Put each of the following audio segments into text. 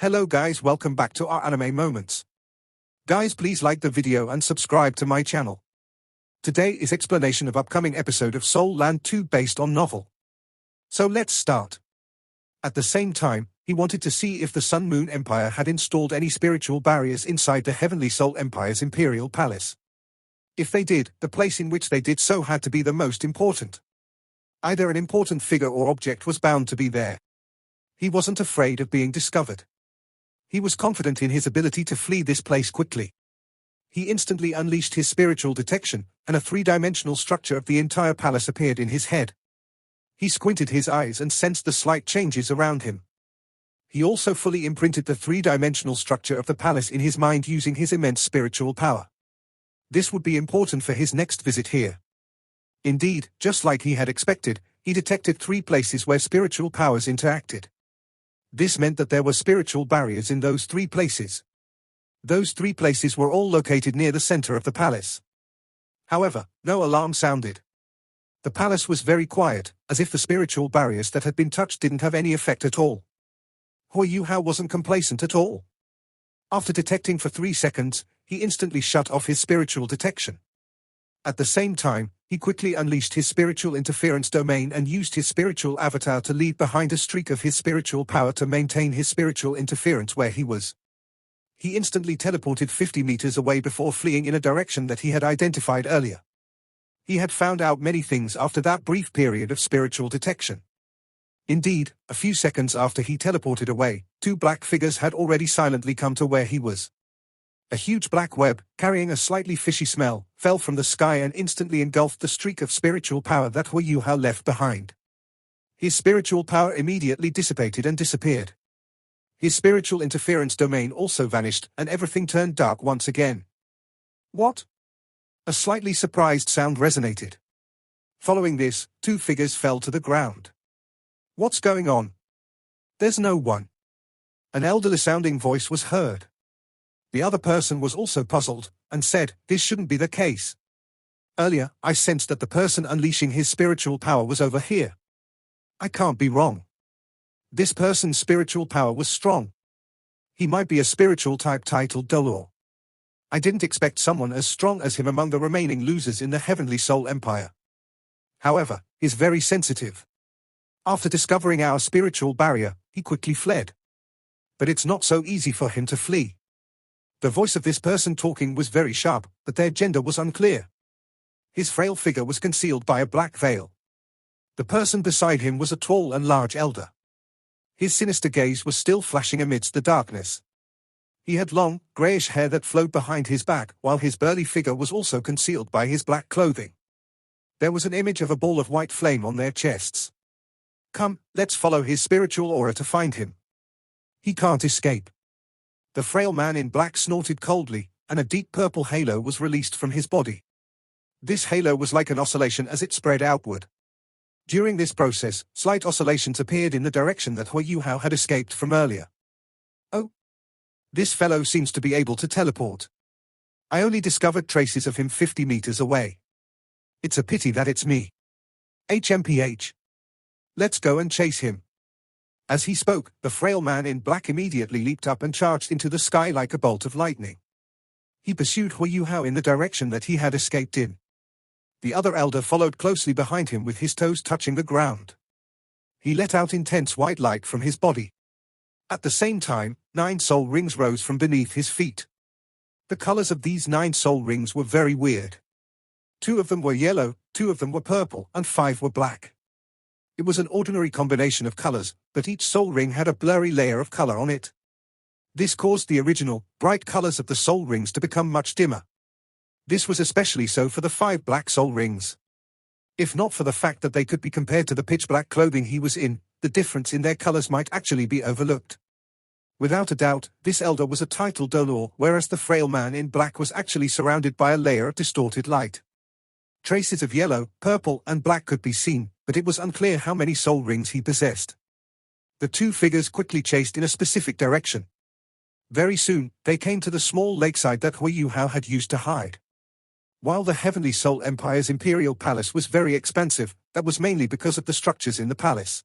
Hello guys, welcome back to our anime moments. Guys, please like the video and subscribe to my channel. Today is explanation of upcoming episode of Soul Land 2 based on novel. So let's start. At the same time, he wanted to see if the Sun Moon Empire had installed any spiritual barriers inside the Heavenly Soul Empire's Imperial Palace. If they did, the place in which they did so had to be the most important. Either an important figure or object was bound to be there. He wasn't afraid of being discovered. He was confident in his ability to flee this place quickly. He instantly unleashed his spiritual detection, and a three-dimensional structure of the entire palace appeared in his head. He squinted his eyes and sensed the slight changes around him. He also fully imprinted the three-dimensional structure of the palace in his mind using his immense spiritual power. This would be important for his next visit here. Indeed, just like he had expected, he detected 3 places where spiritual powers interacted. This meant that there were spiritual barriers in those 3 places. Those 3 places were all located near the center of the palace. However, no alarm sounded. The palace was very quiet, as if the spiritual barriers that had been touched didn't have any effect at all. Hou Yuhao wasn't complacent at all. After detecting for 3 seconds, he instantly shut off his spiritual detection. At the same time, he quickly unleashed his spiritual interference domain and used his spiritual avatar to leave behind a streak of his spiritual power to maintain his spiritual interference where he was. He instantly teleported 50 meters away before fleeing in a direction that he had identified earlier. He had found out many things after that brief period of spiritual detection. Indeed, a few seconds after he teleported away, 2 black figures had already silently come to where he was. A huge black web, carrying a slightly fishy smell, fell from the sky and instantly engulfed the streak of spiritual power that Hou Yuhao left behind. His spiritual power immediately dissipated and disappeared. His spiritual interference domain also vanished, and everything turned dark once again. What? A slightly surprised sound resonated. Following this, 2 figures fell to the ground. What's going on? There's no one. An elderly-sounding voice was heard. The other person was also puzzled, and said, "This shouldn't be the case. Earlier, I sensed that the person unleashing his spiritual power was over here. I can't be wrong. This person's spiritual power was strong. He might be a spiritual type titled Dolor. I didn't expect someone as strong as him among the remaining losers in the Heavenly Soul Empire. However, he's very sensitive. After discovering our spiritual barrier, he quickly fled. But it's not so easy for him to flee." The voice of this person talking was very sharp, but their gender was unclear. His frail figure was concealed by a black veil. The person beside him was a tall and large elder. His sinister gaze was still flashing amidst the darkness. He had long, grayish hair that flowed behind his back, while his burly figure was also concealed by his black clothing. There was an image of a ball of white flame on their chests. Come, let's follow his spiritual aura to find him. He can't escape. The frail man in black snorted coldly, and a deep purple halo was released from his body. This halo was like an oscillation as it spread outward. During this process, slight oscillations appeared in the direction that Hou Yuhao had escaped from earlier. Oh! This fellow seems to be able to teleport. I only discovered traces of him 50 meters away. It's a pity that it's me. HMPH. Let's go and chase him. As he spoke, the frail man in black immediately leaped up and charged into the sky like a bolt of lightning. He pursued Hou Yuhao in the direction that he had escaped in. The other elder followed closely behind him with his toes touching the ground. He let out intense white light from his body. At the same time, 9 soul rings rose from beneath his feet. The colors of these 9 soul rings were very weird. 2 of them were yellow, 2 of them were purple, and 5 were black. It was an ordinary combination of colors, but each soul ring had a blurry layer of color on it. This caused the original, bright colors of the soul rings to become much dimmer. This was especially so for the 5 black soul rings. If not for the fact that they could be compared to the pitch-black clothing he was in, the difference in their colors might actually be overlooked. Without a doubt, this elder was a titled Dolor, whereas the frail man in black was actually surrounded by a layer of distorted light. Traces of yellow, purple, and black could be seen, but it was unclear how many soul rings he possessed. The 2 figures quickly chased in a specific direction. Very soon, they came to the small lakeside that Hou Yuhao had used to hide. While the Heavenly Soul Empire's imperial palace was very expansive, that was mainly because of the structures in the palace.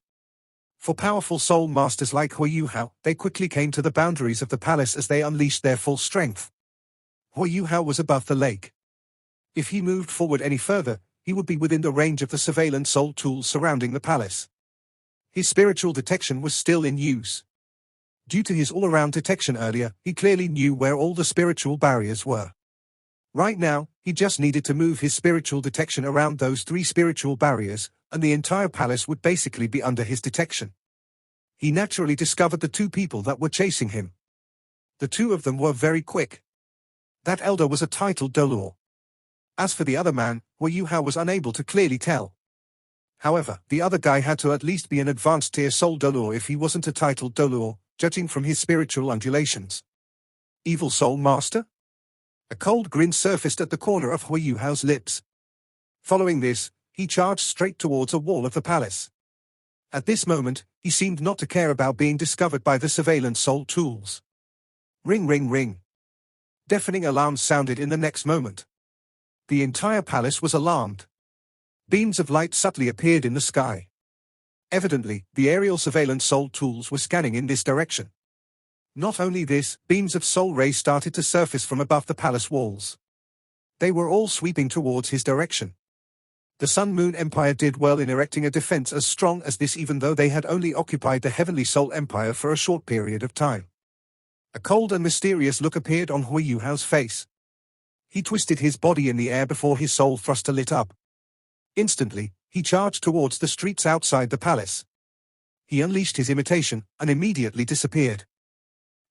For powerful soul masters like Hui Yuhao, they quickly came to the boundaries of the palace as they unleashed their full strength. Hui Yuhao was above the lake. If he moved forward any further, he would be within the range of the surveillance soul tools surrounding the palace. His spiritual detection was still in use. Due to his all-around detection earlier, he clearly knew where all the spiritual barriers were. Right now, he just needed to move his spiritual detection around those 3 spiritual barriers, and the entire palace would basically be under his detection. He naturally discovered the 2 people that were chasing him. The 2 of them were very quick. That elder was a titled Dolor. As for the other man, Hui Yuhao was unable to clearly tell. However, the other guy had to at least be an advanced tier soul Dolor if he wasn't a titled Dolor, judging from his spiritual undulations. Evil soul master? A cold grin surfaced at the corner of Hui Yuhao's lips. Following this, he charged straight towards a wall of the palace. At this moment, he seemed not to care about being discovered by the surveillance soul tools. Ring ring ring. Deafening alarms sounded in the next moment. The entire palace was alarmed. Beams of light subtly appeared in the sky. Evidently, the aerial surveillance soul tools were scanning in this direction. Not only this, beams of soul rays started to surface from above the palace walls. They were all sweeping towards his direction. The Sun Moon Empire did well in erecting a defense as strong as this, even though they had only occupied the Heavenly Soul Empire for a short period of time. A cold and mysterious look appeared on Hui Yuhao's face. He twisted his body in the air before his soul thruster lit up. Instantly, he charged towards the streets outside the palace. He unleashed his imitation, and immediately disappeared.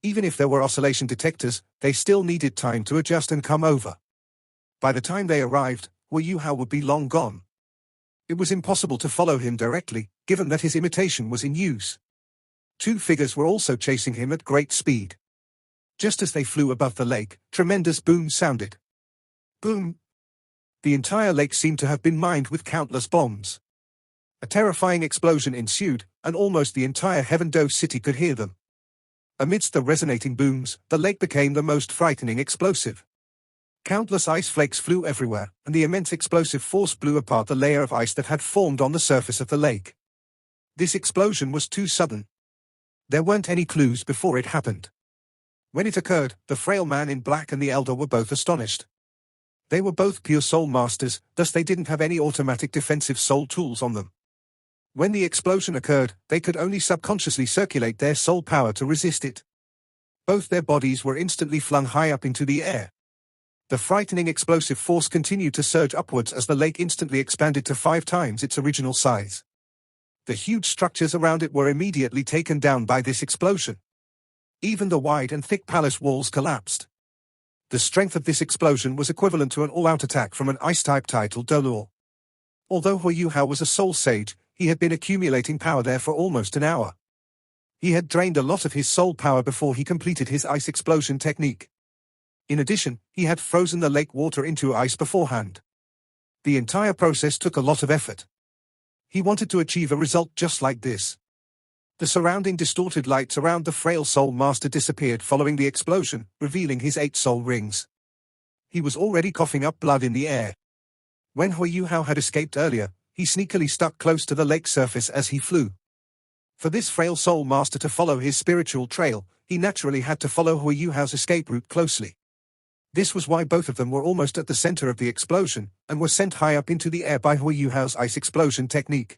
Even if there were oscillation detectors, they still needed time to adjust and come over. By the time they arrived, Hui Yuhao would be long gone. It was impossible to follow him directly, given that his imitation was in use. 2 figures were also chasing him at great speed. Just as they flew above the lake, tremendous booms sounded. Boom! The entire lake seemed to have been mined with countless bombs. A terrifying explosion ensued, and almost the entire Heaven Dove city could hear them. Amidst the resonating booms, the lake became the most frightening explosive. Countless ice flakes flew everywhere, and the immense explosive force blew apart the layer of ice that had formed on the surface of the lake. This explosion was too sudden. There weren't any clues before it happened. When it occurred, the frail man in black and the elder were both astonished. They were both pure soul masters, thus they didn't have any automatic defensive soul tools on them. When the explosion occurred, they could only subconsciously circulate their soul power to resist it. Both their bodies were instantly flung high up into the air. The frightening explosive force continued to surge upwards as the lake instantly expanded to 5 times its original size. The huge structures around it were immediately taken down by this explosion. Even the wide and thick palace walls collapsed. The strength of this explosion was equivalent to an all-out attack from an ice-type titled Dolor. Although Hui Yuhao was a soul sage, he had been accumulating power there for almost an hour. He had drained a lot of his soul power before he completed his ice explosion technique. In addition, he had frozen the lake water into ice beforehand. The entire process took a lot of effort. He wanted to achieve a result just like this. The surrounding distorted lights around the frail soul master disappeared following the explosion, revealing his 8 soul rings. He was already coughing up blood in the air. When Hui Yuhao had escaped earlier, he sneakily stuck close to the lake surface as he flew. For this frail soul master to follow his spiritual trail, he naturally had to follow Hui Yuhao's escape route closely. This was why both of them were almost at the center of the explosion, and were sent high up into the air by Hui Yuhao's ice explosion technique.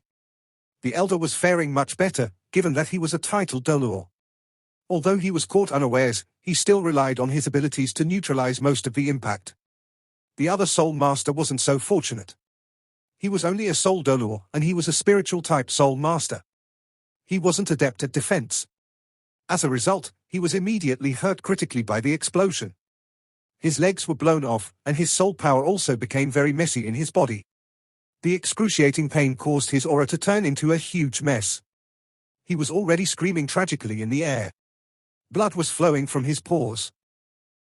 The elder was faring much better, given that he was a titled Dolor. Although he was caught unawares, he still relied on his abilities to neutralize most of the impact. The other soul master wasn't so fortunate. He was only a soul Dolor, and he was a spiritual type soul master. He wasn't adept at defense. As a result, he was immediately hurt critically by the explosion. His legs were blown off, and his soul power also became very messy in his body. The excruciating pain caused his aura to turn into a huge mess. He was already screaming tragically in the air. Blood was flowing from his pores.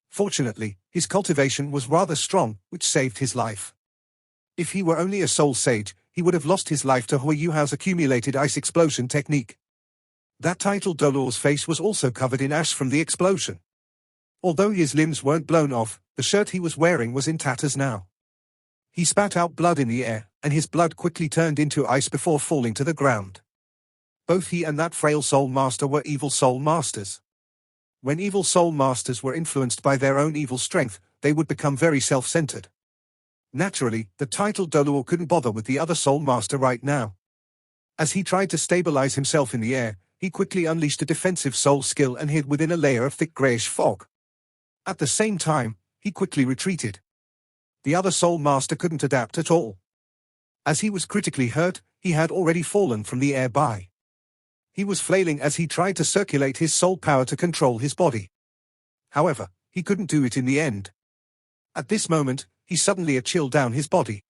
Fortunately, his cultivation was rather strong, which saved his life. If he were only a soul sage, he would have lost his life to Hui Yuhao's accumulated ice explosion technique. That titled Dolor's face was also covered in ash from the explosion. Although his limbs weren't blown off, the shirt he was wearing was in tatters now. He spat out blood in the air, and his blood quickly turned into ice before falling to the ground. both he and that frail soul master were evil soul masters. When evil soul masters were influenced by their own evil strength, they would become very self-centered. Naturally, the titled Doluo couldn't bother with the other soul master right now. As he tried to stabilize himself in the air, he quickly unleashed a defensive soul skill and hid within a layer of thick grayish fog. At the same time, he quickly retreated. The other soul master couldn't adapt at all. As he was critically hurt, he had already fallen from the air by. He was flailing as he tried to circulate his soul power to control his body. However, he couldn't do it in the end. At this moment, he suddenly a chill down his body.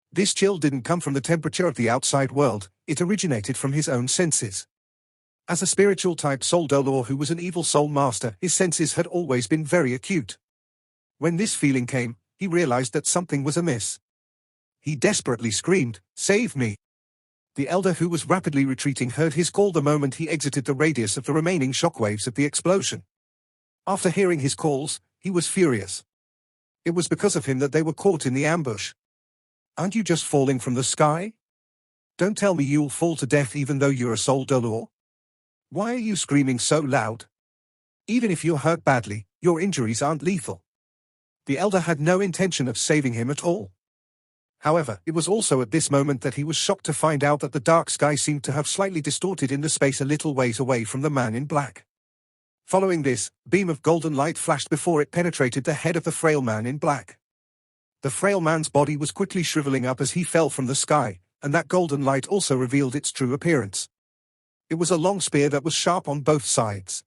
This chill didn't come from the temperature of the outside world, it originated from his own senses. As a spiritual-type soul Doluo who was an evil soul master, his senses had always been very acute. When this feeling came, he realized that something was amiss. He desperately screamed, "Save me!" The elder who was rapidly retreating heard his call the moment he exited the radius of the remaining shockwaves of the explosion. After hearing his calls, he was furious. It was because of him that they were caught in the ambush. Aren't you just falling from the sky? Don't tell me you'll fall to death even though you're a soul Doluo. Why are you screaming so loud? Even if you're hurt badly, your injuries aren't lethal. The elder had no intention of saving him at all. However, it was also at this moment that he was shocked to find out that the dark sky seemed to have slightly distorted in the space a little ways away from the man in black. Following this, a beam of golden light flashed before it penetrated the head of the frail man in black. The frail man's body was quickly shriveling up as he fell from the sky, and that golden light also revealed its true appearance. It was a long spear that was sharp on both sides.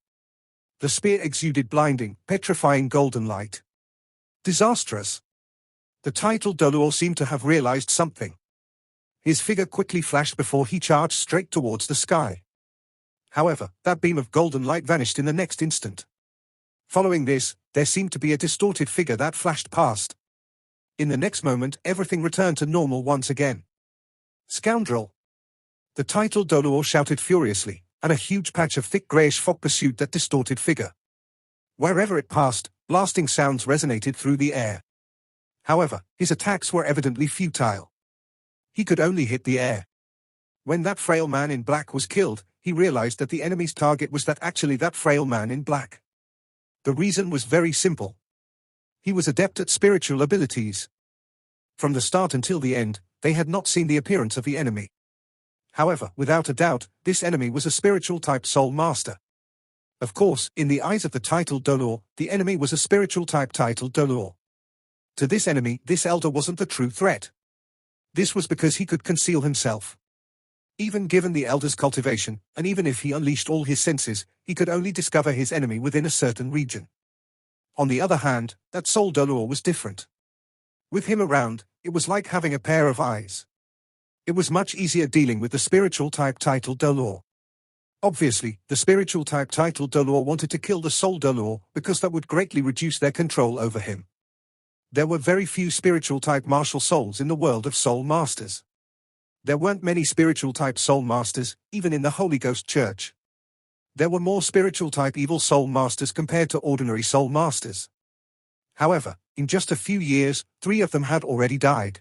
The spear exuded blinding, petrifying golden light. Disastrous. The titled Doluo seemed to have realized something. His figure quickly flashed before he charged straight towards the sky. However, that beam of golden light vanished in the next instant. Following this, there seemed to be a distorted figure that flashed past. In the next moment, everything returned to normal once again. Scoundrel! The titled Doluo shouted furiously, and a huge patch of thick grayish fog pursued that distorted figure. Wherever it passed, blasting sounds resonated through the air. However, his attacks were evidently futile. He could only hit the air. When that frail man in black was killed, he realized that the enemy's target was that frail man in black. The reason was very simple. He was adept at spiritual abilities. From the start until the end, they had not seen the appearance of the enemy. However, without a doubt, this enemy was a spiritual-type soul master. Of course, in the eyes of the titled Doluo, the enemy was a spiritual-type titled Doluo. To this enemy, this elder wasn't the true threat. This was because he could conceal himself. Even given the elder's cultivation, and even if he unleashed all his senses, he could only discover his enemy within a certain region. On the other hand, that soul Doluo was different. With him around, it was like having a pair of eyes. It was much easier dealing with the spiritual-type titled Doluo. Obviously, the spiritual-type titled Doluo wanted to kill the soul Doluo because that would greatly reduce their control over him. There were very few spiritual-type martial souls in the world of soul masters. There weren't many spiritual-type soul masters, even in the Holy Ghost Church. There were more spiritual-type evil soul masters compared to ordinary soul masters. However, in just a few years, 3 of them had already died.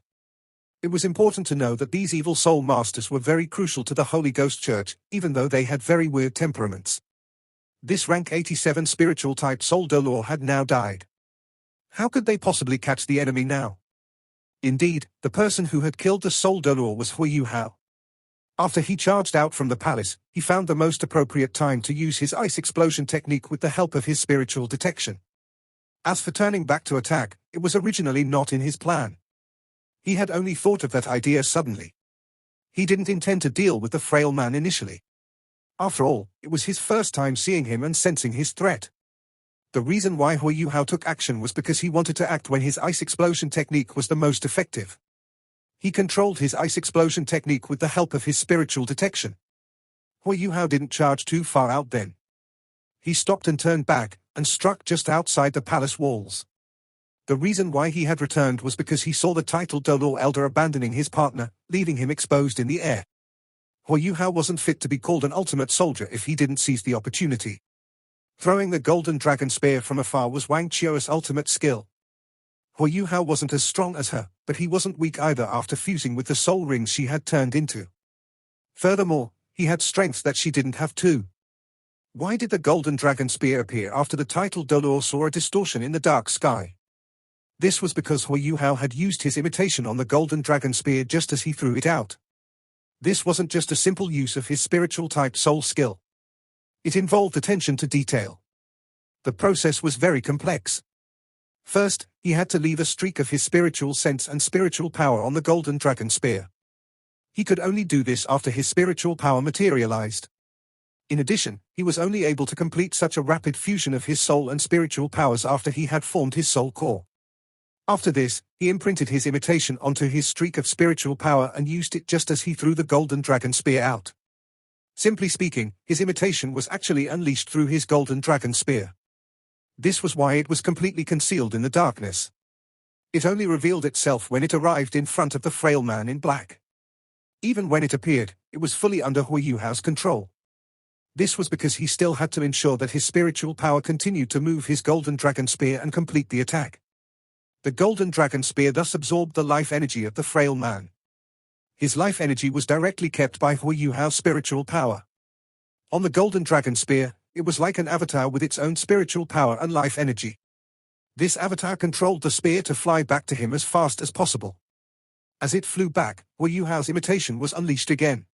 It was important to know that these evil soul masters were very crucial to the Holy Ghost Church, even though they had very weird temperaments. This rank 87 spiritual-type soul Doluo had now died. How could they possibly catch the enemy now? Indeed, the person who had killed the soul Doluo was Yu Hao. After he charged out from the palace, he found the most appropriate time to use his ice explosion technique with the help of his spiritual detection. As for turning back to attack, it was originally not in his plan. He had only thought of that idea suddenly. He didn't intend to deal with the frail man initially. After all, it was his first time seeing him and sensing his threat. The reason why Yu Hao took action was because he wanted to act when his ice explosion technique was the most effective. He controlled his ice explosion technique with the help of his spiritual detection. Yu Hao didn't charge too far out then. He stopped and turned back, and struck just outside the palace walls. The reason why he had returned was because he saw the titled Doluo elder abandoning his partner, leaving him exposed in the air. Yu Hao wasn't fit to be called an ultimate soldier if he didn't seize the opportunity. Throwing the golden dragon spear from afar was Wang Qiu's ultimate skill. Yu Hao wasn't as strong as her, but he wasn't weak either after fusing with the soul rings she had turned into. Furthermore, He had strengths that she didn't have too. Why did the golden dragon spear appear after the title Dolor saw a distortion in the dark sky? This was because Hui Yuhao had used his imitation on the golden dragon spear just as he threw it out. This wasn't just a simple use of his spiritual-type soul skill. It involved attention to detail. The process was very complex. First, he had to leave a streak of his spiritual sense and spiritual power on the golden dragon spear. He could only do this after his spiritual power materialized. In addition, he was only able to complete such a rapid fusion of his soul and spiritual powers after he had formed his soul core. After this, he imprinted his imitation onto his streak of spiritual power and used it just as he threw the golden dragon spear out. Simply speaking, his imitation was actually unleashed through his golden dragon spear. This was why it was completely concealed in the darkness. It only revealed itself when it arrived in front of the frail man in black. Even when it appeared, it was fully under Hui Yuhao's control. This was because he still had to ensure that his spiritual power continued to move his golden dragon spear and complete the attack. The golden dragon spear thus absorbed the life energy of the frail man. His life energy was directly kept by Hui Yuhao's spiritual power. On the golden dragon spear, it was like an avatar with its own spiritual power and life energy. This avatar controlled the spear to fly back to him as fast as possible. As it flew back, Hui Yuhao's imitation was unleashed again.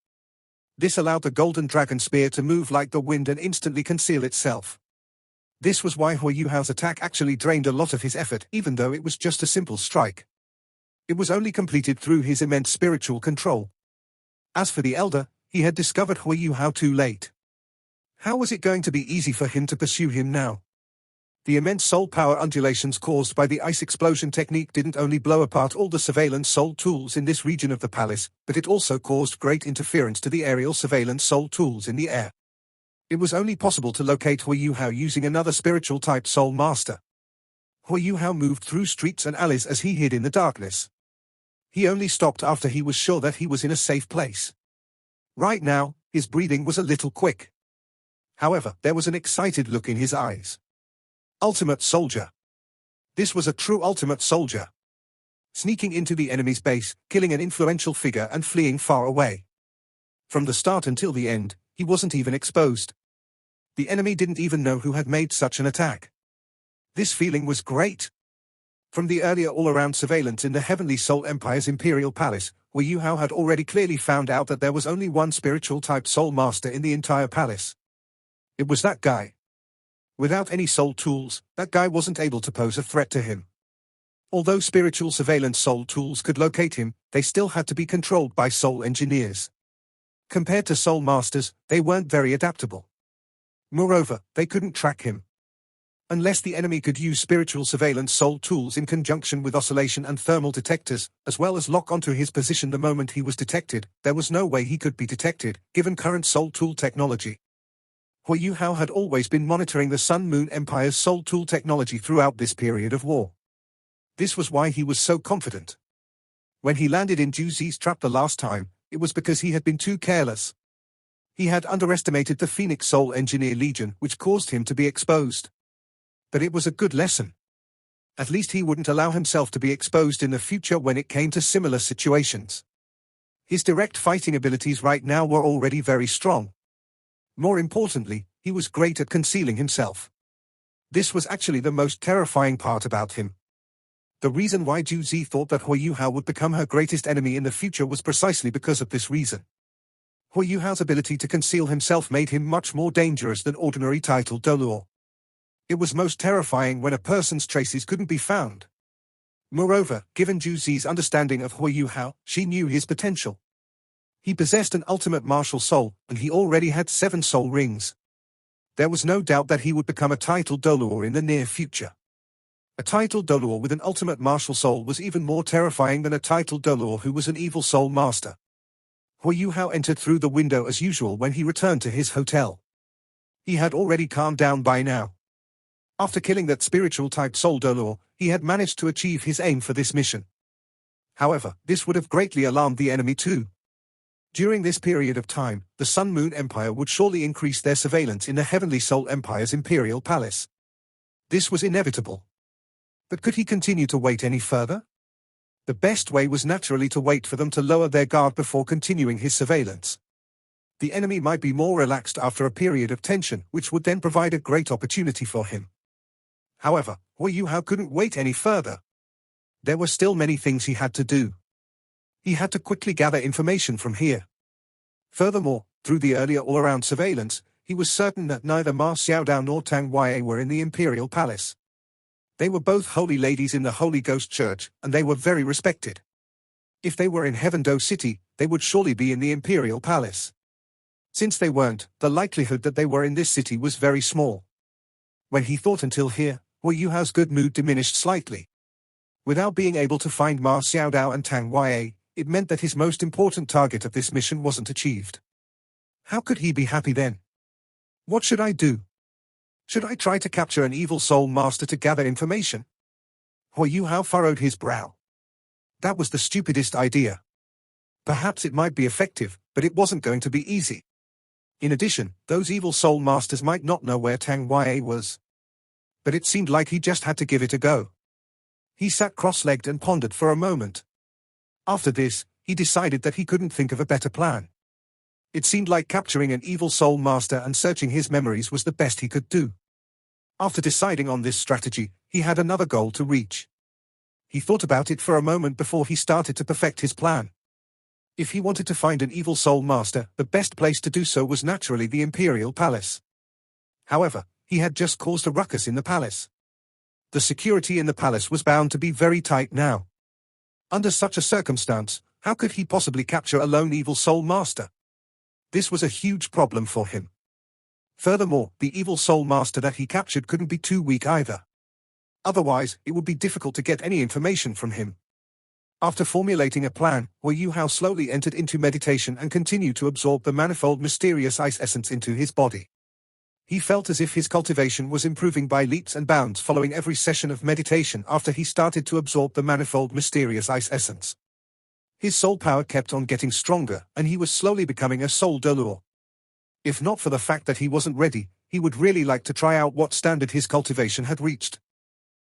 This allowed the golden dragon spear to move like the wind and instantly conceal itself. This was why Hui Yuhao's attack actually drained a lot of his effort, even though it was just a simple strike. It was only completed through his immense spiritual control. As for the elder, he had discovered Hui Yuhao too late. How was it going to be easy for him to pursue him now? The immense soul power undulations caused by the ice explosion technique didn't only blow apart all the surveillance soul tools in this region of the palace, but it also caused great interference to the aerial surveillance soul tools in the air. It was only possible to locate Hui Yuhao using another spiritual-type soul master. Hui Yuhao moved through streets and alleys as he hid in the darkness. He only stopped after he was sure that he was in a safe place. Right now, his breathing was a little quick. However, there was an excited look in his eyes. Ultimate soldier. This was a true ultimate soldier. Sneaking into the enemy's base, killing an influential figure and fleeing far away. From the start until the end, he wasn't even exposed. The enemy didn't even know who had made such an attack. This feeling was great. From the earlier all-around surveillance in the Heavenly Soul Empire's Imperial Palace, Hui Yuhao had already clearly found out that there was only one spiritual-type soul master in the entire palace. It was that guy. Without any soul tools, that guy wasn't able to pose a threat to him. Although spiritual surveillance soul tools could locate him, they still had to be controlled by soul engineers. Compared to soul masters, they weren't very adaptable. Moreover, they couldn't track him. Unless the enemy could use spiritual surveillance soul tools in conjunction with oscillation and thermal detectors, as well as lock onto his position the moment he was detected, there was no way he could be detected, given current soul tool technology. Hui Yuhao had always been monitoring the Sun Moon Empire's soul tool technology throughout this period of war. This was why he was so confident. When he landed in Zhu Zi's trap the last time, it was because he had been too careless. He had underestimated the Phoenix Soul Engineer Legion, which caused him to be exposed. But it was a good lesson. At least he wouldn't allow himself to be exposed in the future when it came to similar situations. His direct fighting abilities right now were already very strong. More importantly, he was great at concealing himself. This was actually the most terrifying part about him. The reason why Zhu Zi thought that Hui Yuhao would become her greatest enemy in the future was precisely because of this reason. Hui Yuhao's ability to conceal himself made him much more dangerous than ordinary title Dolor. It was most terrifying when a person's traces couldn't be found. Moreover, given Zhu Zi's understanding of Hui Yuhao, she knew his potential. He possessed an ultimate martial soul, and he already had 7 soul rings. There was no doubt that he would become a title Dolor in the near future. A title Dolor with an ultimate martial soul was even more terrifying than a title Dolor who was an evil soul master. Hui Yuhao entered through the window as usual when he returned to his hotel. He had already calmed down by now. After killing that spiritual-type soul Dolor, he had managed to achieve his aim for this mission. However, this would have greatly alarmed the enemy too. During this period of time, the Sun Moon Empire would surely increase their surveillance in the Heavenly Soul Empire's Imperial Palace. This was inevitable. But could he continue to wait any further? The best way was naturally to wait for them to lower their guard before continuing his surveillance. The enemy might be more relaxed after a period of tension, which would then provide a great opportunity for him. However, Hui Yuhao couldn't wait any further. There were still many things he had to do. He had to quickly gather information from here. Furthermore, through the earlier all-around surveillance, he was certain that neither Ma Xiaodao nor Tang Wei were in the imperial palace. They were both holy ladies in the Holy Ghost Church, and they were very respected. If they were in Heaven-Do City, they would surely be in the imperial palace. Since they weren't, the likelihood that they were in this city was very small. When he thought until here, Hui Yuhao's good mood diminished slightly. Without being able to find Ma Xiaodao and Tang Wei, it meant that his most important target of this mission wasn't achieved. How could he be happy then? What should I do? Should I try to capture an evil soul master to gather information? Hui Yuhao furrowed his brow. That was the stupidest idea. Perhaps it might be effective, but it wasn't going to be easy. In addition, those evil soul masters might not know where Tang Wei was. But it seemed like he just had to give it a go. He sat cross-legged and pondered for a moment. After this, he decided that he couldn't think of a better plan. It seemed like capturing an evil soul master and searching his memories was the best he could do. After deciding on this strategy, he had another goal to reach. He thought about it for a moment before he started to perfect his plan. If he wanted to find an evil soul master, the best place to do so was naturally the imperial palace. However, he had just caused a ruckus in the palace. The security in the palace was bound to be very tight now. Under such a circumstance, how could he possibly capture a lone evil soul master? This was a huge problem for him. Furthermore, the evil soul master that he captured couldn't be too weak either. Otherwise, it would be difficult to get any information from him. After formulating a plan, Hui Yuhao slowly entered into meditation and continued to absorb the manifold mysterious ice essence into his body. He felt as if his cultivation was improving by leaps and bounds following every session of meditation after he started to absorb the manifold mysterious ice essence. His soul power kept on getting stronger, and he was slowly becoming a soul Delure. If not for the fact that he wasn't ready, he would really like to try out what standard his cultivation had reached.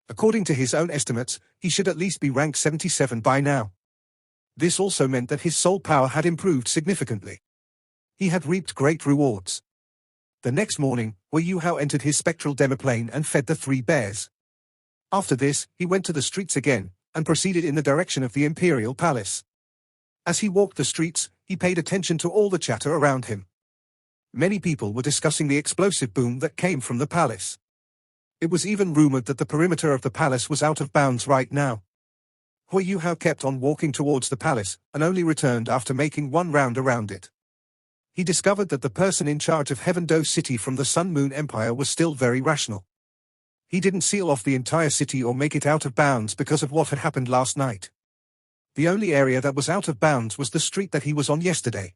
According to his own estimates, he should at least be rank 77 by now. This also meant that his soul power had improved significantly. He had reaped great rewards. The next morning, Hui Yuhao entered his spectral demiplane and fed the 3 bears. After this, he went to the streets again, and proceeded in the direction of the imperial palace. As he walked the streets, he paid attention to all the chatter around him. Many people were discussing the explosive boom that came from the palace. It was even rumored that the perimeter of the palace was out of bounds right now. Hui Yuhao kept on walking towards the palace, and only returned after making one round around it. He discovered that the person in charge of Heaven-Do City from the Sun Moon Empire was still very rational. He didn't seal off the entire city or make it out of bounds because of what had happened last night. The only area that was out of bounds was the street that he was on yesterday.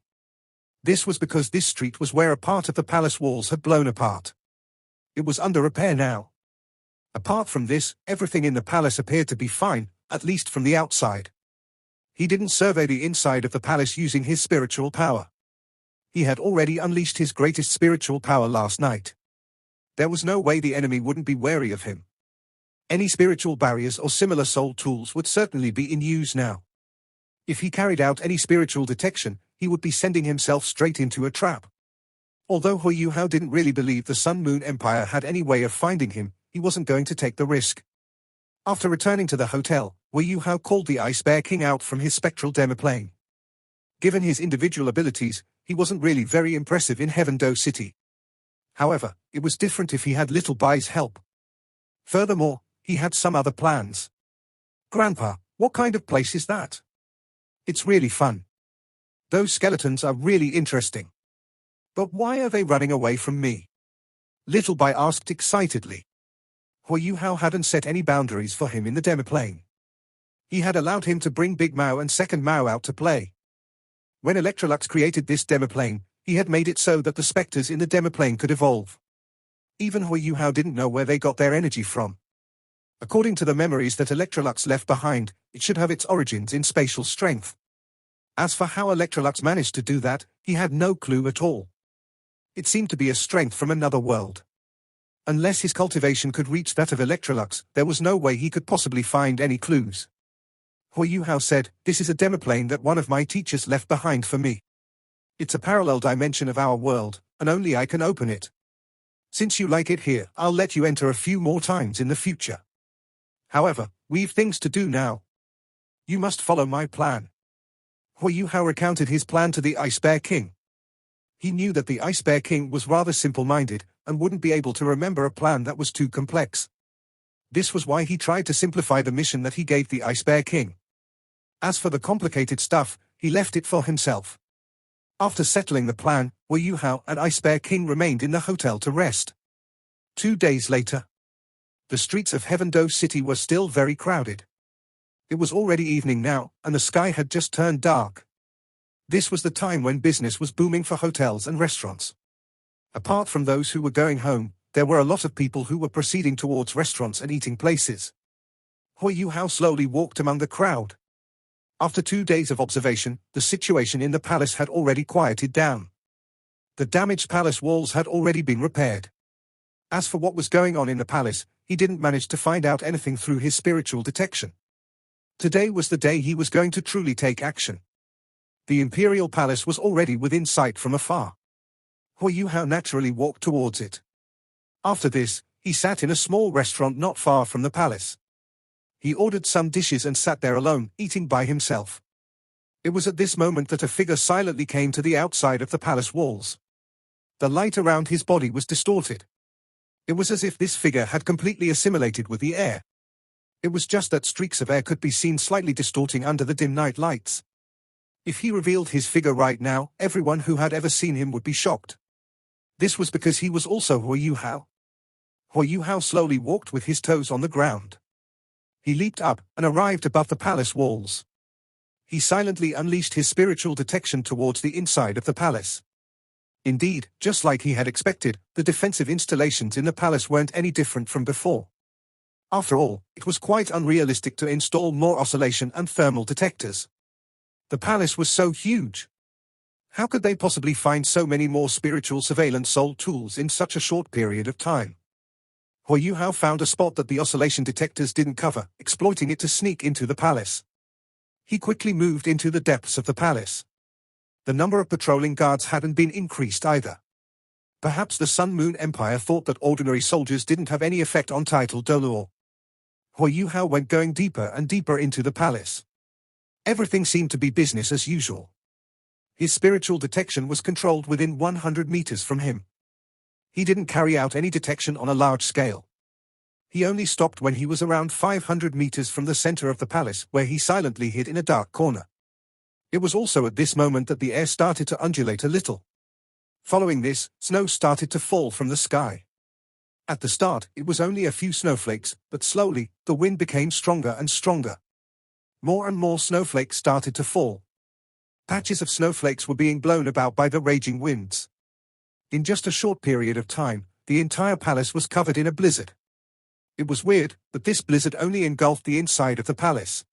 This was because this street was where a part of the palace walls had blown apart. It was under repair now. Apart from this, everything in the palace appeared to be fine, at least from the outside. He didn't survey the inside of the palace using his spiritual power. He had already unleashed his greatest spiritual power last night. There was no way the enemy wouldn't be wary of him. Any spiritual barriers or similar soul tools would certainly be in use now. If he carried out any spiritual detection, he would be sending himself straight into a trap. Although Hui Yuhao didn't really believe the Sun Moon Empire had any way of finding him, he wasn't going to take the risk. After returning to the hotel, Hui Yuhao called the Ice Bear King out from his spectral demiplane. Given his individual abilities, he wasn't really very impressive in Heaven-Do City. However, it was different if he had Little Bai's help. Furthermore, he had some other plans. Grandpa, what kind of place is that? It's really fun. Those skeletons are really interesting. But why are they running away from me? Little Bai asked excitedly. Hui Yuhao hadn't set any boundaries for him in the demiplane. He had allowed him to bring Big Mao and Second Mao out to play. When Electrolux created this demiplane, he had made it so that the specters in the demiplane could evolve. Even Hui Yuhao didn't know where they got their energy from. According to the memories that Electrolux left behind, it should have its origins in spatial strength. As for how Electrolux managed to do that, he had no clue at all. It seemed to be a strength from another world. Unless his cultivation could reach that of Electrolux, there was no way he could possibly find any clues. Hui Yuhao said, "This is a demiplane that one of my teachers left behind for me. It's a parallel dimension of our world, and only I can open it. Since you like it here, I'll let you enter a few more times in the future. However, we've things to do now. You must follow my plan." Hu Yuhao recounted his plan to the Ice Bear King. He knew that the Ice Bear King was rather simple-minded, and wouldn't be able to remember a plan that was too complex. This was why he tried to simplify the mission that he gave the Ice Bear King. As for the complicated stuff, he left it for himself. After settling the plan, Hu Yuhao and Ice Bear King remained in the hotel to rest. 2 days later, the streets of Heaven-Do City were still very crowded. It was already evening now, and the sky had just turned dark. This was the time when business was booming for hotels and restaurants. Apart from those who were going home, there were a lot of people who were proceeding towards restaurants and eating places. Hu Yuhao slowly walked among the crowd. After 2 days of observation, the situation in the palace had already quieted down. The damaged palace walls had already been repaired. As for what was going on in the palace, he didn't manage to find out anything through his spiritual detection. Today was the day he was going to truly take action. The imperial palace was already within sight from afar. Hu Yuhao naturally walked towards it. After this, he sat in a small restaurant not far from the palace. He ordered some dishes and sat there alone, eating by himself. It was at this moment that a figure silently came to the outside of the palace walls. The light around his body was distorted. It was as if this figure had completely assimilated with the air. It was just that streaks of air could be seen slightly distorting under the dim night lights. If he revealed his figure right now, everyone who had ever seen him would be shocked. This was because he was also Hu Yuhao. Hu Yuhao slowly walked with his toes on the ground. He leaped up and arrived above the palace walls. He silently unleashed his spiritual detection towards the inside of the palace. Indeed, just like he had expected, the defensive installations in the palace weren't any different from before. After all, it was quite unrealistic to install more oscillation and thermal detectors. The palace was so huge. How could they possibly find so many more spiritual surveillance soul tools in such a short period of time? Hu Yuhao found a spot that the oscillation detectors didn't cover, exploiting it to sneak into the palace. He quickly moved into the depths of the palace. The number of patrolling guards hadn't been increased either. Perhaps the Sun Moon Empire thought that ordinary soldiers didn't have any effect on title d'honneur. Hu Yuhao went going deeper and deeper into the palace. Everything seemed to be business as usual. His spiritual detection was controlled within 100 meters from him. He didn't carry out any detection on a large scale. He only stopped when he was around 500 meters from the center of the palace, where he silently hid in a dark corner. It was also at this moment that the air started to undulate a little. Following this, snow started to fall from the sky. At the start, it was only a few snowflakes, but slowly, the wind became stronger and stronger. More and more snowflakes started to fall. Patches of snowflakes were being blown about by the raging winds. In just a short period of time, the entire palace was covered in a blizzard. It was weird, but this blizzard only engulfed the inside of the palace.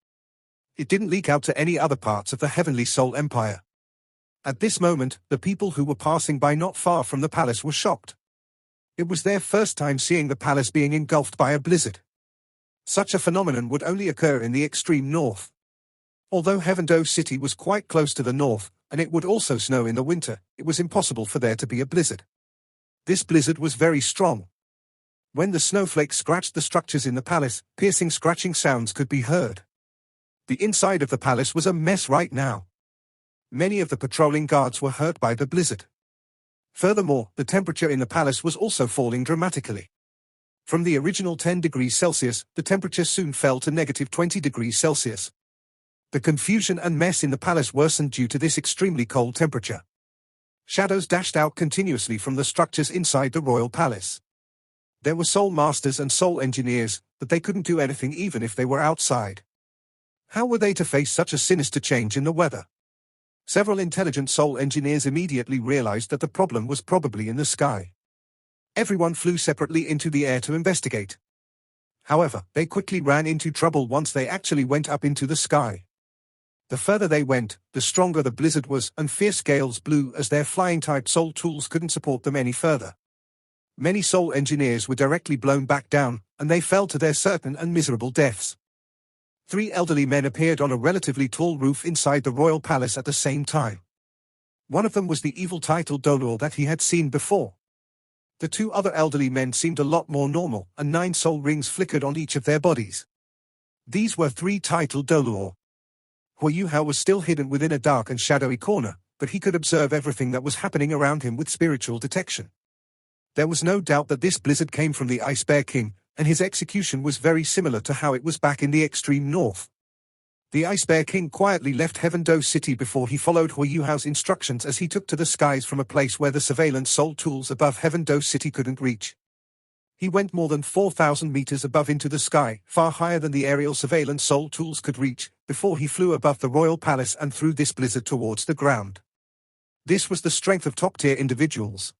It didn't leak out to any other parts of the Heavenly Soul Empire. At this moment, the people who were passing by not far from the palace were shocked. It was their first time seeing the palace being engulfed by a blizzard. Such a phenomenon would only occur in the extreme north. Although Heaven-Do City was quite close to the north, and it would also snow in the winter, it was impossible for there to be a blizzard. This blizzard was very strong. When the snowflakes scratched the structures in the palace, piercing scratching sounds could be heard. The inside of the palace was a mess right now. Many of the patrolling guards were hurt by the blizzard. Furthermore, the temperature in the palace was also falling dramatically. From the original 10 degrees Celsius, the temperature soon fell to negative 20 degrees Celsius. The confusion and mess in the palace worsened due to this extremely cold temperature. Shadows dashed out continuously from the structures inside the royal palace. There were soul masters and soul engineers, but they couldn't do anything even if they were outside. How were they to face such a sinister change in the weather? Several intelligent soul engineers immediately realized that the problem was probably in the sky. Everyone flew separately into the air to investigate. However, they quickly ran into trouble once they actually went up into the sky. The further they went, the stronger the blizzard was, and fierce gales blew as their flying-type soul tools couldn't support them any further. Many soul engineers were directly blown back down, and they fell to their certain and miserable deaths. 3 elderly men appeared on a relatively tall roof inside the royal palace at the same time. One of them was the evil title Dolor that he had seen before. The two other elderly men seemed a lot more normal, and 9 soul rings flickered on each of their bodies. These were 3 title Dolor. Huayuhao was still hidden within a dark and shadowy corner, but he could observe everything that was happening around him with spiritual detection. There was no doubt that this blizzard came from the Ice Bear King, and his execution was very similar to how it was back in the extreme north. The Ice Bear King quietly left Heaven Do City before he followed Huayuhao's instructions as he took to the skies from a place where the surveillance soul tools above Heaven Do City couldn't reach. He went more than 4,000 meters above into the sky, far higher than the aerial surveillance soul tools could reach, before he flew above the royal palace and through this blizzard towards the ground. This was the strength of top-tier individuals.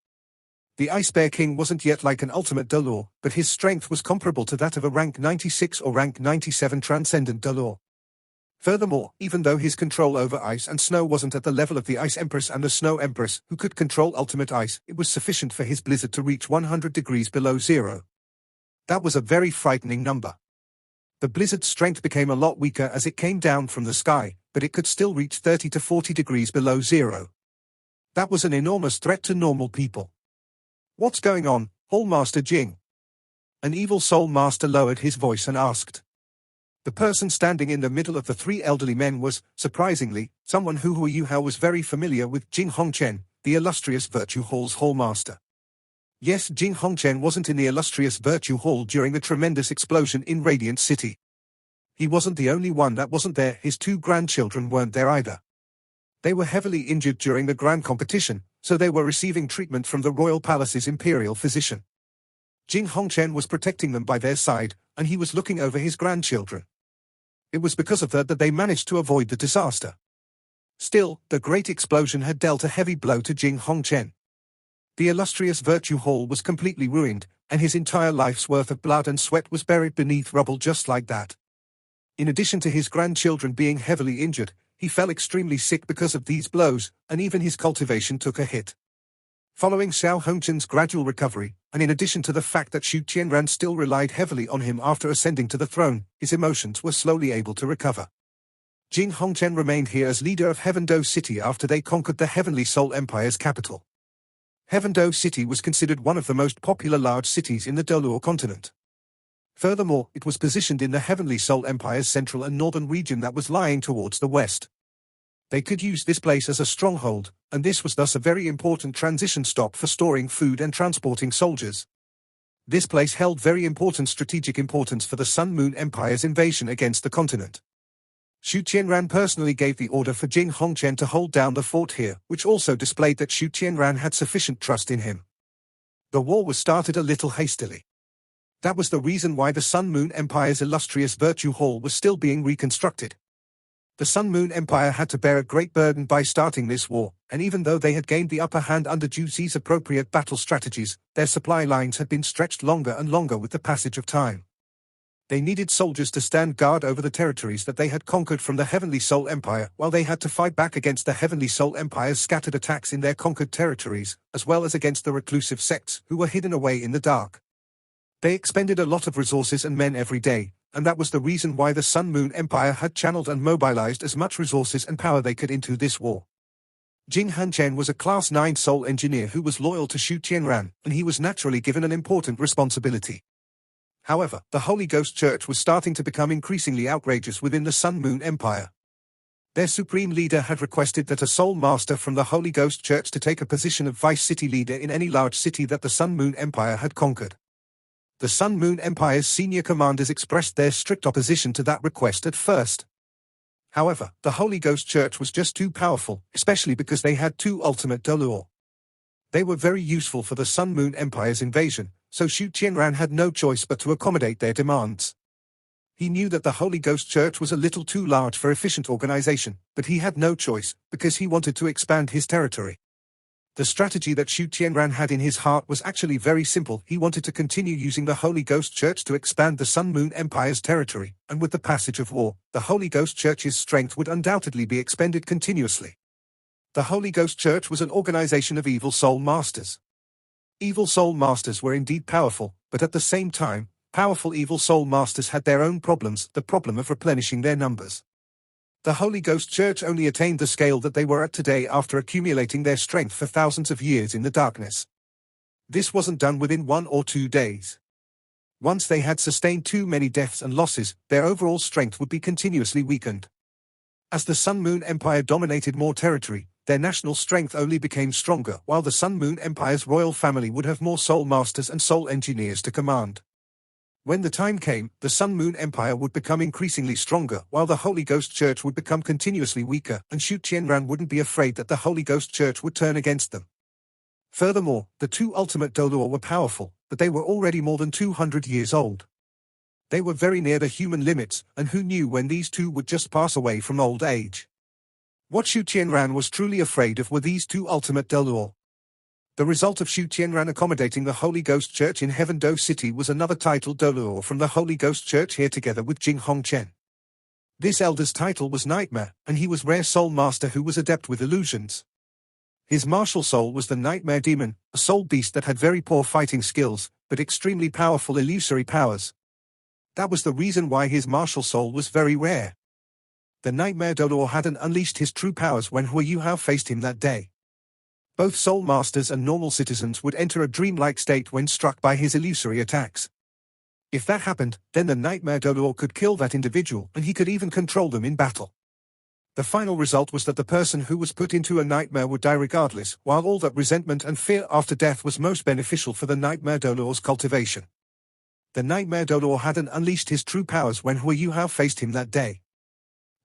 The Ice Bear King wasn't yet like an ultimate Dolor, but his strength was comparable to that of a rank 96 or rank 97 transcendent Dolor. Furthermore, even though his control over ice and snow wasn't at the level of the Ice Empress and the Snow Empress, who could control ultimate ice, it was sufficient for his blizzard to reach 100 degrees below zero. That was a very frightening number. The blizzard's strength became a lot weaker as it came down from the sky, but it could still reach 30 to 40 degrees below zero. That was an enormous threat to normal people. "What's going on, Hall Master Jing?" An evil soul master lowered his voice and asked. The person standing in the middle of the 3 elderly men was, surprisingly, someone who Huayuhao was very familiar with, Jing Hongchen, the illustrious Virtue Hall's Hall Master. Yes, Jing Hongchen wasn't in the illustrious Virtue Hall during the tremendous explosion in Radiant City. He wasn't the only one that wasn't there, his 2 grandchildren weren't there either. They were heavily injured during the grand competition, so they were receiving treatment from the Royal Palace's imperial physician. Jing Hongchen was protecting them by their side, and he was looking over his grandchildren. It was because of that they managed to avoid the disaster. Still, the great explosion had dealt a heavy blow to Jing Hongchen. The illustrious Virtue Hall was completely ruined, and his entire life's worth of blood and sweat was buried beneath rubble just like that. In addition to his grandchildren being heavily injured, he fell extremely sick because of these blows, and even his cultivation took a hit. Following Xiao Hongchen's gradual recovery, and in addition to the fact that Xu Tianran still relied heavily on him after ascending to the throne, his emotions were slowly able to recover. Jing Hongchen remained here as leader of Heaven Do City after they conquered the Heavenly Soul Empire's capital. Heaven Do City was considered one of the most popular large cities in the Dolor continent. Furthermore, it was positioned in the Heavenly Soul Empire's central and northern region that was lying towards the west. They could use this place as a stronghold, and this was thus a very important transition stop for storing food and transporting soldiers. This place held very important strategic importance for the Sun Moon Empire's invasion against the continent. Xu Tianran personally gave the order for Jing Hongchen to hold down the fort here, which also displayed that Xu Tianran had sufficient trust in him. The war was started a little hastily. That was the reason why the Sun Moon Empire's illustrious Virtue Hall was still being reconstructed. The Sun Moon Empire had to bear a great burden by starting this war, and even though they had gained the upper hand under Ju Zi's appropriate battle strategies, their supply lines had been stretched longer and longer with the passage of time. They needed soldiers to stand guard over the territories that they had conquered from the Heavenly Soul Empire, while they had to fight back against the Heavenly Soul Empire's scattered attacks in their conquered territories, as well as against the reclusive sects who were hidden away in the dark. They expended a lot of resources and men every day, and that was the reason why the Sun Moon Empire had channeled and mobilized as much resources and power they could into this war. Jing Hongchen was a Class 9 soul engineer who was loyal to Xu Tianran, and he was naturally given an important responsibility. However, the Holy Ghost Church was starting to become increasingly outrageous within the Sun Moon Empire. Their supreme leader had requested that a soul master from the Holy Ghost Church to take a position of vice city leader in any large city that the Sun Moon Empire had conquered. The Sun Moon Empire's senior commanders expressed their strict opposition to that request at first. However, the Holy Ghost Church was just too powerful, especially because they had 2 ultimate Dolor. They were very useful for the Sun Moon Empire's invasion, so Xu Tianran had no choice but to accommodate their demands. He knew that the Holy Ghost Church was a little too large for efficient organization, but he had no choice, because he wanted to expand his territory. The strategy that Xu Tianran had in his heart was actually very simple. He wanted to continue using the Holy Ghost Church to expand the Sun Moon Empire's territory, and with the passage of war, the Holy Ghost Church's strength would undoubtedly be expended continuously. The Holy Ghost Church was an organization of evil soul masters. Evil soul masters were indeed powerful, but at the same time, powerful evil soul masters had their own problems, the problem of replenishing their numbers. The Holy Ghost Church only attained the scale that they were at today after accumulating their strength for thousands of years in the darkness. This wasn't done within 1 or 2 days. Once they had sustained too many deaths and losses, their overall strength would be continuously weakened. As the Sun-Moon Empire dominated more territory, their national strength only became stronger, while the Sun-Moon Empire's royal family would have more Soul Masters and Soul Engineers to command. When the time came, the Sun-Moon Empire would become increasingly stronger, while the Holy Ghost Church would become continuously weaker, and Shu Qianran wouldn't be afraid that the Holy Ghost Church would turn against them. Furthermore, the two ultimate Dolor were powerful, but they were already more than 200 years old. They were very near the human limits, and who knew when these two would just pass away from old age. What Shu Qianran was truly afraid of were these two ultimate Dolor. The result of Shu Qianran accommodating the Holy Ghost Church in Heaven Do City was another title Dolor from the Holy Ghost Church here together with Jing Hongchen. This elder's title was Nightmare, and he was rare soul master who was adept with illusions. His martial soul was the Nightmare Demon, a soul beast that had very poor fighting skills, but extremely powerful illusory powers. That was the reason why his martial soul was very rare. The Nightmare Dolor hadn't unleashed his true powers when Hui Yuhao faced him that day. Both soul masters and normal citizens would enter a dreamlike state when struck by his illusory attacks. If that happened, then the Nightmare Dolor could kill that individual, and he could even control them in battle. The final result was that the person who was put into a nightmare would die regardless, while all that resentment and fear after death was most beneficial for the Nightmare Dolor's cultivation. The Nightmare Dolor hadn't unleashed his true powers when Hui Yuhao faced him that day.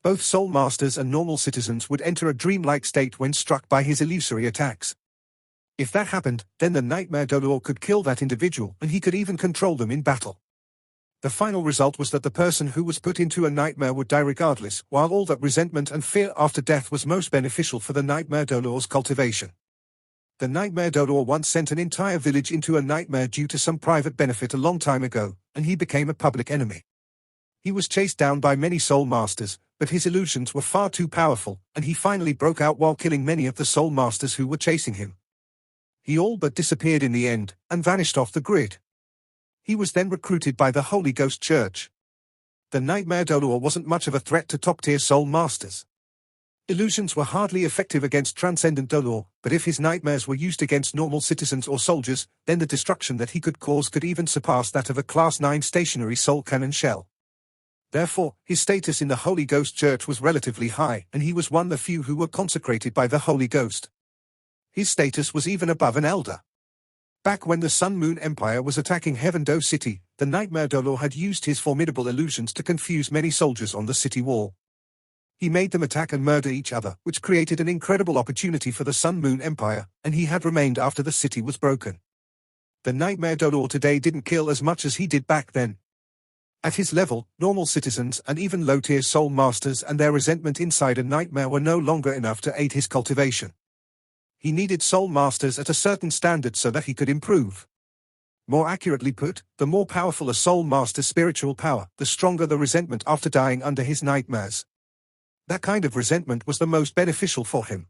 Both soul masters and normal citizens would enter a dreamlike state when struck by his illusory attacks. If that happened, then the Nightmare Dolor could kill that individual, and he could even control them in battle. The final result was that the person who was put into a nightmare would die regardless, while all that resentment and fear after death was most beneficial for the Nightmare Dolor's cultivation. The Nightmare Dolor once sent an entire village into a nightmare due to some private benefit a long time ago, and he became a public enemy. He was chased down by many soul masters, but his illusions were far too powerful, and he finally broke out while killing many of the soul masters who were chasing him. He all but disappeared in the end, and vanished off the grid. He was then recruited by the Holy Ghost Church. The Nightmare Dolor wasn't much of a threat to top-tier soul masters. Illusions were hardly effective against transcendent Dolor, but if his nightmares were used against normal citizens or soldiers, then the destruction that he could cause could even surpass that of a Class 9 stationary soul cannon shell. Therefore, his status in the Holy Ghost Church was relatively high, and he was one of the few who were consecrated by the Holy Ghost. His status was even above an elder. Back when the Sun-Moon Empire was attacking Heaven Do City, the Nightmare Dolor had used his formidable illusions to confuse many soldiers on the city wall. He made them attack and murder each other, which created an incredible opportunity for the Sun-Moon Empire, and he had remained after the city was broken. The Nightmare Dolor today didn't kill as much as he did back then. At his level, normal citizens and even low-tier soul masters and their resentment inside a nightmare were no longer enough to aid his cultivation. He needed soul masters at a certain standard so that he could improve. More accurately put, the more powerful a soul master's spiritual power, the stronger the resentment after dying under his nightmares. That kind of resentment was the most beneficial for him.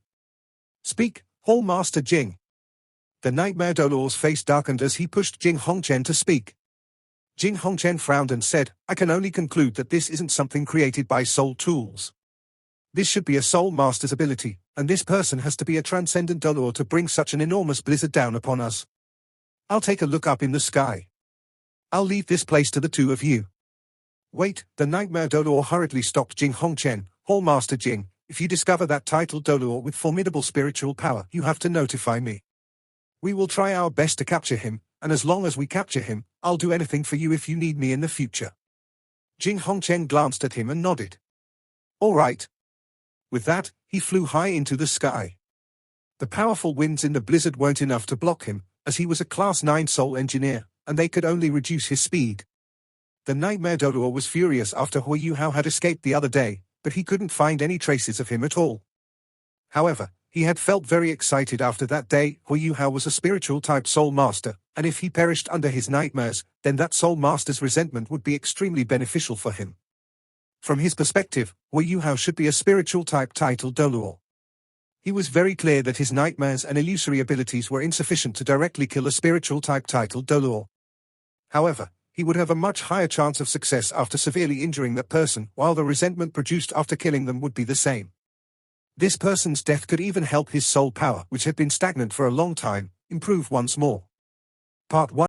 Speak, Hall Master Jing. The Nightmare Dolor's face darkened as he pushed Jing Hongchen to speak. Jing Hongchen frowned and said, I can only conclude that this isn't something created by soul tools. This should be a soul master's ability, and this person has to be a transcendent Dolor to bring such an enormous blizzard down upon us. I'll take a look up in the sky. I'll leave this place to the two of you. Wait, the Nightmare Dolor hurriedly stopped Jing Hongchen. Hall Master Jing, if you discover that titled Dolor with formidable spiritual power, you have to notify me. We will try our best to capture him, and as long as we capture him, I'll do anything for you if you need me in the future. Jing Hongchen glanced at him and nodded. All right. With that, he flew high into the sky. The powerful winds in the blizzard weren't enough to block him, as he was a Class 9 soul engineer, and they could only reduce his speed. The Nightmare Dolor was furious after Hui Yuhao had escaped the other day, but he couldn't find any traces of him at all. However, he had felt very excited after that day. Hui Yuhao was a spiritual-type soul master, and if he perished under his nightmares, then that soul master's resentment would be extremely beneficial for him. From his perspective, Hui Yuhao should be a spiritual-type titled Dolor. He was very clear that his nightmares and illusory abilities were insufficient to directly kill a spiritual-type titled Dolor. However, he would have a much higher chance of success after severely injuring that person, while the resentment produced after killing them would be the same. This person's death could even help his soul power, which had been stagnant for a long time, improve once more. Part 1.